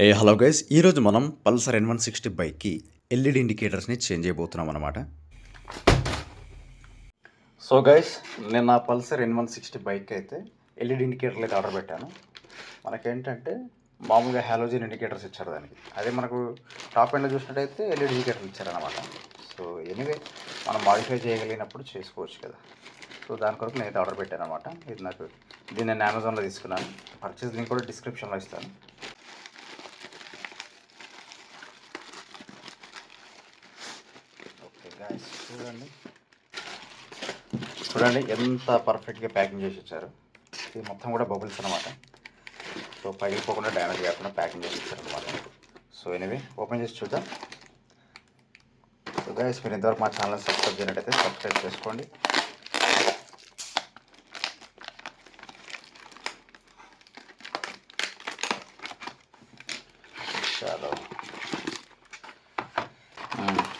Hello guys, ఈరోజు మనం Pulsar N160 బైక్కి LED ఇండికేటర్స్ని change చేయబోతున్నాం అనమాట. సో గైస్, నేను నా పల్సర్ N160 బైక్ అయితే ఎల్ఈడి ఇండికేటర్లు అయితే ఆర్డర్ పెట్టాను. మనకేంటంటే మామూలుగా హాలోజన్ ఇండికేటర్స్ ఇచ్చారు దానికి. అదే మనకు టాప్ ఎండ్లో చూసినట్టయితే ఎల్ఈడి ఇండికేటర్లు ఇచ్చారనమాట. సో ఎనీవే మనం మాడిఫై చేయగలిగినప్పుడు చేసుకోవచ్చు కదా. సో దాని కొరకు నేను అయితే ఆర్డర్ పెట్టాను అనమాట. దీన్ని నేను అమెజాన్లో తీసుకున్నాను. పర్చేస్ లింక్ కూడా డిస్క్రిప్షన్లో ఇస్తాను. చూడండి ఎంత పర్ఫెక్ట్గా ప్యాకింగ్ చేసి ఇచ్చారు. ఇది మొత్తం కూడా బబుల్స్ అనమాట. సో పగిలిపోకుండా డ్యామేజ్ కాకుండా ప్యాకింగ్ చేసి ఇచ్చారు అనమాట. సో ఎనివే ఓపెన్ చేసి చూద్దాం. సో గైస్, మీరు ఇంతవరకు మా ఛానల్ సబ్స్క్రైబ్ చేయనట్టయితే సబ్స్క్రైబ్ చేసుకోండి.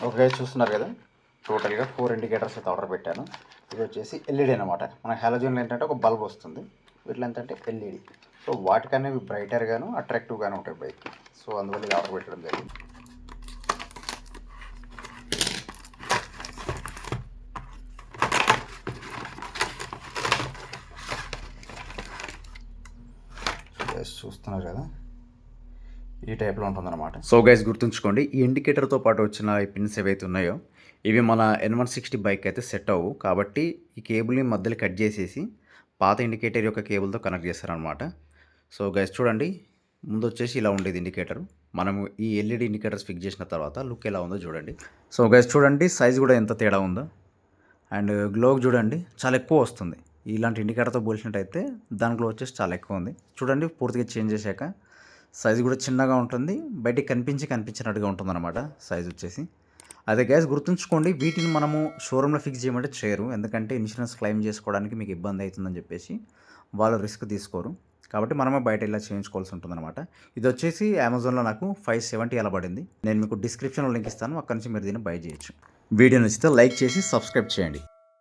ఓకే, చూస్తున్నారు కదా, టోటల్గా 4 ఇండికేటర్స్ అయితే ఆర్డర్ పెట్టాను. ఇది వచ్చేసి ఎల్ఈడి అనమాట. మన హాలోజన్ ఏంటంటే ఒక బల్బ్ వస్తుంది, వీటిలో ఏంటంటే ఎల్ఈడి. సో వాటికన్నా ఇవి బ్రైటర్గాను అట్రాక్టివ్గాను ఉంటాయి బైక్. సో అందువల్ల ఇది ఆర్డర్ పెట్టడం జరిగింది. చూస్తున్నారు కదా, ఈ టైప్లో ఉంటుందన్నమాట. సో గైస్, గుర్తుంచుకోండి, ఈ ఇండికేటర్తో పాటు వచ్చిన ఈ పిన్స్ ఏవైతే ఉన్నాయో ఇవి మన N160 బైక్ అయితే సెట్ అవ్వు. కాబట్టి ఈ కేబుల్ని మధ్యలో కట్ చేసేసి పాత ఇండికేటర్ యొక్క కేబుల్తో కనెక్ట్ చేస్తారనమాట. సో గైస్ చూడండి, ముందు వచ్చేసి ఇలా ఉండేది ఇండికేటర్. మనము ఈ ఎల్ఈడి ఇండికేటర్స్ ఫిక్స్ చేసిన తర్వాత లుక్ ఎలా ఉందో చూడండి. సో గైస్ చూడండి, సైజ్ కూడా ఎంత తేడా ఉందో. అండ్ గ్లో చూడండి, చాలా ఎక్కువ వస్తుంది. ఇలాంటి ఇండికేటర్తో పోల్చినట్టయితే దాని గ్లో వచ్చేసి చాలా ఎక్కువ ఉంది. చూడండి, పూర్తిగా చేంజ్ చేశాక సైజు కూడా చిన్నగా ఉంటుంది, బయటికి కనిపించినట్టుగా ఉంటుందన్నమాట సైజు వచ్చేసి. అదే గ్యాస్ గుర్తుంచుకోండి, వీటిని మనము షోరూంలో ఫిక్స్ చేయమంటే చేయరు. ఎందుకంటే ఇన్సూరెన్స్ క్లెయిమ్ చేసుకోవడానికి మీకు ఇబ్బంది అవుతుందని చెప్పేసి వాళ్ళు రిస్క్ తీసుకోరు. కాబట్టి మనమే బయట ఇలా చేయించుకోవాల్సి ఉంటుందన్నమాట. ఇది వచ్చేసి అమెజాన్లో నాకు 570 అలా పడింది. నేను మీకు డిస్క్రిప్షన్లో లింక్ ఇస్తాను, అక్కడి నుంచి మీరు దీన్ని బై చేయొచ్చు. వీడియో నచ్చితే లైక్ చేసి సబ్స్క్రైబ్ చేయండి.